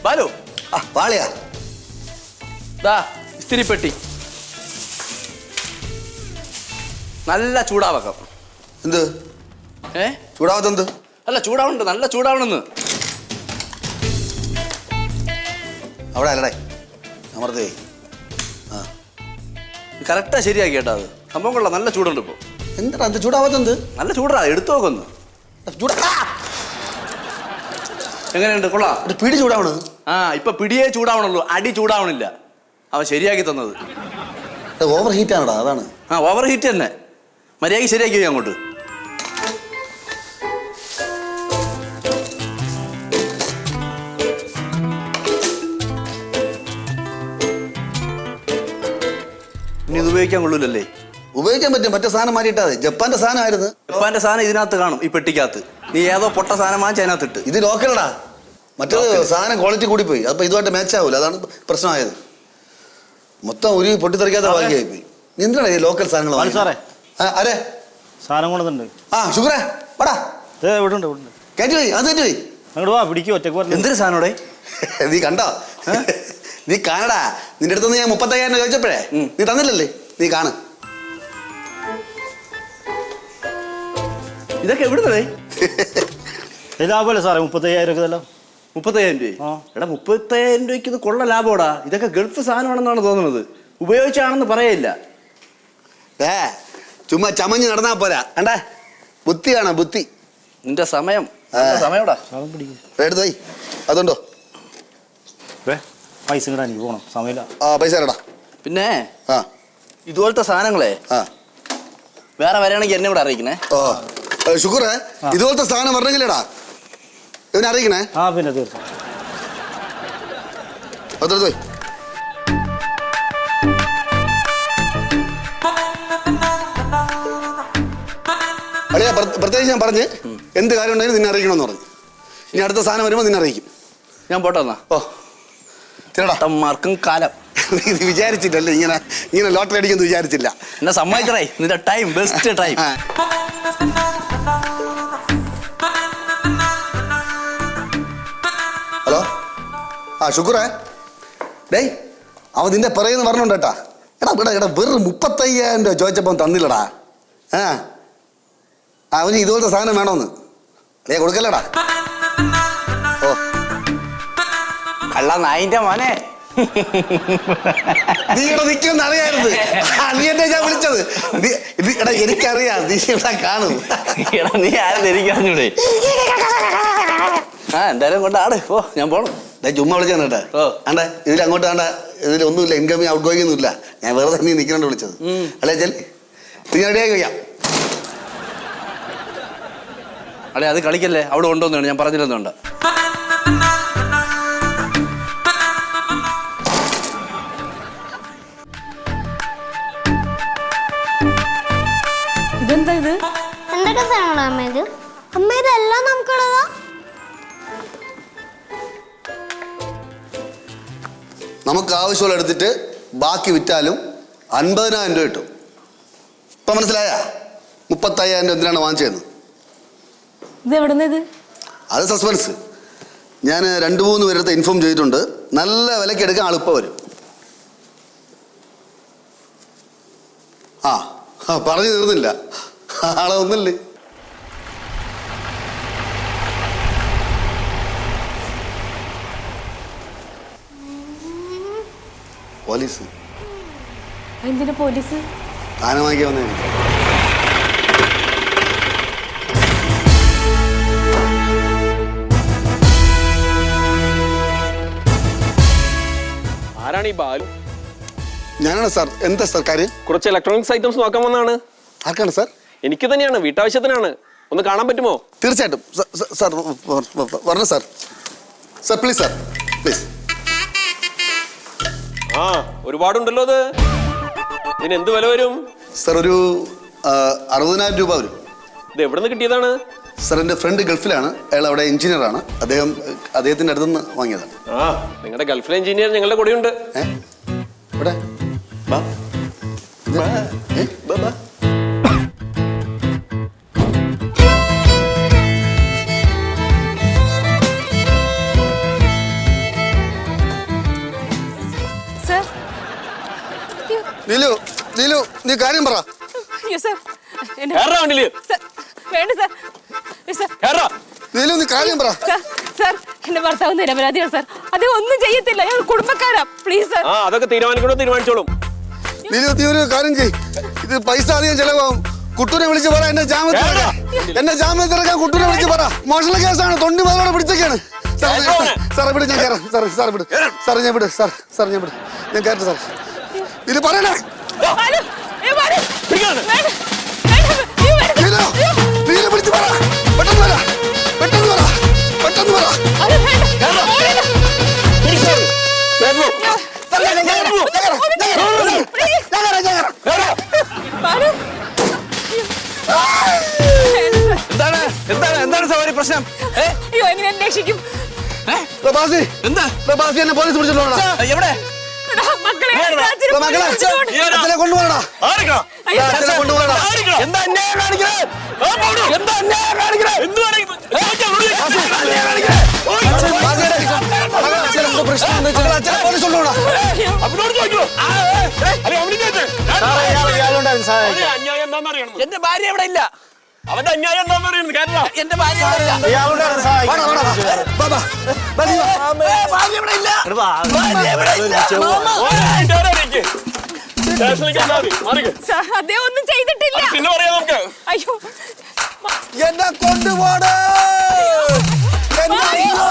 ബാലു വാളിയാ ദാ ഇസ്തിരിപ്പെട്ടി നല്ല ചൂടാവാക്കാം. എന്ത് ചൂടാവത്തെന്ത്? അല്ല ചൂടാവണ്ട്, നല്ല ചൂടാവണെന്ന്. അവിടെ അല്ലടേ അമർത്തേ. കറക്റ്റാ ശരിയാക്കി കേട്ടോ. അത് സംഭവം കൊള്ളാം, നല്ല ചൂടുണ്ട് ഇപ്പൊ. എന്താ എന്ത് ചൂടാവത്തെന്ത്? നല്ല ചൂടാ, എടുത്തു നോക്കൊന്ന്. എങ്ങനെയുണ്ട്? കൊള്ളാം. പിടി ചൂടാവണ്. ഇപ്പൊ പിടിയേ ചൂടാവണുള്ളൂ, അടി ചൂടാവണില്ല. അവൻ ശരിയാക്കി തന്നത്. ഓവർ ഹീറ്റ് ആണടാ, അതാണ്. ഓവർ ഹീറ്റ് തന്നെ. മര്യാദയ്ക്ക് ശരിയാക്കി പോയി അങ്ങോട്ട്. ഇനി ഇത് ഉപയോഗിക്കാൻ കൊള്ളൂലല്ലേ? ഉപയോഗിക്കാൻ പറ്റും, മറ്റേ സാധനം മാറ്റിയിട്ടാ മതി. ജപ്പാന്റെ സാധനമായിരുന്നു. ജപ്പാന്റെ സാധനം ഇതിനകത്ത് കാണും, ഈ പെട്ടിക്കകത്ത്. നീ ഏതോ പൊട്ട സാധനം വാങ്ങിച്ച് അതിനകത്തിട്ട്. ഇത് ലോക്കലടാ, മറ്റേത് സാധനം ക്വാളിറ്റി കൂടി പോയി. അപ്പൊ ഇതുമായിട്ട് മാച്ച് ആവൂല, അതാണ് പ്രശ്നമായത്. മൊത്തം ഒരു പൊട്ടിത്തെറിക്കാത്ത ഭാഗ്യമായി പോയി. നീ എന്തിനാ ഈ ലോക്കൽ സാധനങ്ങൾ? സാറേ അരെ സാധനം കൊണ്ടുണ്ട്. ഷുഗറേ വാടാ. ഇവിടെ കയറ്റി പോയി, അത് കയറ്റി പോയി. അങ്ങോട്ട് വാ, പിടിക്കും ഒറ്റക്ക്. എന്തൊരു സാധനോടെ നീ കണ്ടോ? നീ കാണടാ. നിന്റെ അടുത്ത് ഞാൻ 35,000 ചോദിച്ചപ്പോഴേ നീ തന്നില്ലല്ലേ? നീ കാണ്. ഇതൊക്കെ എവിടുന്നേ? ലാഭമല്ലേ സാറേ? 35,000 രൂപ. 35,000 രൂപ? എടാ 35,000 രൂപയ്ക്ക് ഇത് കൊള്ള ലാഭോടാ. ഇതൊക്കെ ഗൾഫ് സാധനമാണെന്നാണ് തോന്നുന്നത്. ഉപയോഗിച്ചാണെന്ന് പറയില്ല. ചുമ്മാ ചമഞ്ഞ് നടന്നാ പോരാ. കണ്ടാ ബുദ്ധി കാണാ, ബുദ്ധി. നിന്റെ സമയം സമയോടാ. എടുത്തോയി അതുണ്ടോ? പൈസ കിട്ടാൻ എനിക്ക് പോകണം, സമയമില്ല. പൈസ തരടാ. പിന്നെ ഇതുപോലത്തെ സാധനങ്ങളെ വേറെ വരികയാണെങ്കിൽ എന്നെ ഇവിടെ അറിയിക്കണേ. ഷുഗറേ, ഇതുപോലത്തെ സാധനം വരണമെങ്കിലേടാ ഇവനെ അറിയിക്കണേ. പിന്നെ തീർച്ചയായും. അതെടുത്തോയി. അളിയാ, പ്രത്യേകിച്ച് ഞാൻ പറഞ്ഞ് എന്ത് കാര്യം ഉണ്ടെങ്കിലും നിന്നെ അറിയിക്കണമെന്ന് പറഞ്ഞു. ഇനി അടുത്ത സാധനം വരുമ്പോൾ നിന്നെ അറിയിക്കും. ഞാൻ പോട്ടെ എന്നാ. മാർക്കും കാലം. ഇത് വിചാരിച്ചില്ലല്ലേ ഇങ്ങനെ ലോട്ടറി അടിക്കുമെന്ന് വിചാരിച്ചില്ല. എന്നെ സമ്മതിച്ചേ, നിന്റെ ടൈം ബെസ്റ്റ് ടൈം. ഹലോ, ഷുഗറേ, ഡേയ് അവൻ നിന്റെ പിറയെന്ന് പറഞ്ഞോണ്ട് കേട്ടാ. എടാ വെറും 35,000 രൂപ ചോദിച്ചപ്പം തന്നില്ലടാ. അവന് ഇതുപോലത്തെ സാധനം വേണോന്ന്. അല്ലേ കൊടുക്കല്ലടാ. കള്ള നായിന്റെ മോനെ. നീ ഇവിടെ നിൽക്കുമെന്ന് അറിയായിരുന്നു. നീ എന്നെ ഞാൻ വിളിച്ചത്. എടാ എനിക്കറിയാം നീ ഇവിടെ കാണും. നീ ആരും എനിക്കറിഞ്ഞൂടെ. എന്തായാലും കൊണ്ടാണ്. ഞാൻ പോണം. ചുമ്മാ വിളിച്ചാണ് കേട്ടാ. ആണ്ടെ ഇതിൽ അങ്ങോട്ട് ആണ്ട, ഇതിലൊന്നുമില്ല, ഇൻകമിങ് ഔട്ട് ഗോയിങ് ഒന്നുമില്ല. ഞാൻ വെറുതെ നീ നിൽക്കണോണ്ട് വിളിച്ചത്. അല്ലേ ചെൽ, നീ റെഡിയാക്കി വയ്ക്കാം. അല്ലേ അത് കളിക്കല്ലേ, അവിടെ കൊണ്ടുവന്നാണ് ഞാൻ പറഞ്ഞില്ലെന്നുണ്ട്. ഇതെന്താ ഇത്? എന്തൊക്കെ സാധനങ്ങളാ അമ്മ ഇത്? അമ്മ ഇതെല്ലാം നമുക്കുള്ളതാ? നമുക്ക് ആവശ്യമുള്ള എടുത്തിട്ട് ബാക്കി വിറ്റാലും 50,000 രൂപ കിട്ടും. ഇപ്പൊ മനസ്സിലായ 35,000 രൂപ എന്തിനാണ് വാങ്ങിച്ചതെന്ന്? ഇത് അത് സസ്പെൻസ്. ഞാൻ 2-3 പേരുടെ ഇൻഫോം ചെയ്തിട്ടുണ്ട്. നല്ല വിലക്ക് എടുക്കാൻ ആളിപ്പോൾ വരും. പറഞ്ഞു തീർന്നില്ല, ആളെ ഒന്നില്ലേ. പോലീസ്. എന്തിനാ പോലീസ്? താനം വാങ്ങിക്കാൻ വന്നേ. ആരാണ് ഈ ബാലു? ഞാനാണ് സാർ. എന്താ സാർ കാര്യം? കുറച്ച് ഇലക്ട്രോണിക്സ് ഐറ്റംസ് നോക്കാൻ വന്നാണ്. ആർക്കാണ് സാർ? എനിക്ക് തന്നെയാണ്, വീട്ടാവശ്യത്തിനാണ്. ഒന്ന് കാണാൻ പറ്റുമോ? തീർച്ചയായിട്ടും സാർ, വരണം sir. Sir please, sir please. ഒരുപാടുണ്ടല്ലോ അത്. ഇതിന് എന്ത് വില വരും? സാർ ഒരു 60,000 രൂപ വരും. ഇത് എവിടെ നിന്ന് കിട്ടിയതാണ്? സാർ എൻ്റെ ഫ്രണ്ട് ഗൾഫിലാണ്. അയാൾ അവിടെ എഞ്ചിനീയറാണ്. അദ്ദേഹത്തിൻ്റെ അടുത്തുനിന്ന് വാങ്ങിയതാണ്. നിങ്ങളുടെ ഗൾഫിലെ എഞ്ചിനീയർ ഞങ്ങളുടെ കൂടെയുണ്ട്. ഇവിടെ നീ കാര്യം പറ. അയ്യോ സാർ കേറാ വണ്ടിയില്. വേണ്ട സാർ സാർ കേറാ. നീലു നീ കാര്യം പറ. സാർ എന്റെ ഭർത്താവ് നിരപരാധിയാണ് സാർ. അദ്ദേഹം ഒന്നും ചെയ്യത്തില്ല. ഞങ്ങൾ കുടുംബക്കാരാ. Please sir. ആ അതൊക്കെ തീരുമാനിച്ചോളും. നീലു നീ ഒരു കാര്യം ചെയ്യ്. ഇത് പൈസ അധികം ചെലവാകും. കുട്ടൂനെ വിളിച്ച് പറ എന്നെ ജാമ്യത്തിറക്കാൻ കുട്ടൂനെ വിളിച്ച് പറ. മോഷണ കേസാണ്. തൊണ്ടി മുതലോടെ പിടിച്ചേക്കാണ്. സാറേ വിട്, ഞാൻ കയറാം. സാർ വിട്. സാർ ഞാൻ വിട്. സാർ ഞാൻ വിട്. ഞാൻ കയറട്ടെ സാർ. ഇത് പറയണേ. നീല വിളിച്ച് പറ. പെട്ടെന്ന് പറ. എന്താണ് സവാരി പ്രശ്നം? അയ്യോ എങ്ങനെ അന്വേഷിക്കും? പ്രഭാസി എന്താ എന്നെ പോലീസ് പിടിച്ചിട്ടുണ്ടോ? എവിടെ മക്കളെ അച്ഛനെ കൊണ്ടുപോകണോ? അച്ഛനെ കൊണ്ടുപോകണോ? എന്താ അന്യായം കാണിക്കണേ? എന്താ അന്യായം കാണിക്കണേ? അച്ഛനെ പോലീസ് കൊണ്ടുപോകണോ? എന്റെ ഭാര്യ ഇവിടെ ഇല്ല. അവന്റെ അന്യായം എന്താണെന്ന് അറിയുന്നത് കേരള. എന്റെ ഭാര്യ ഇവിടെ ഇല്ല. ഭാര്യ ഇവിടെ ഇല്ല. ഭാര്യ ഇവിടെ ഇല്ല. അദ്ദേഹം ഒന്നും ചെയ്തിട്ടില്ല. പിന്നെ പറയാം നമുക്ക്. അയ്യോ എന്നെ കൊണ്ടുപോടേ. അയ്യോ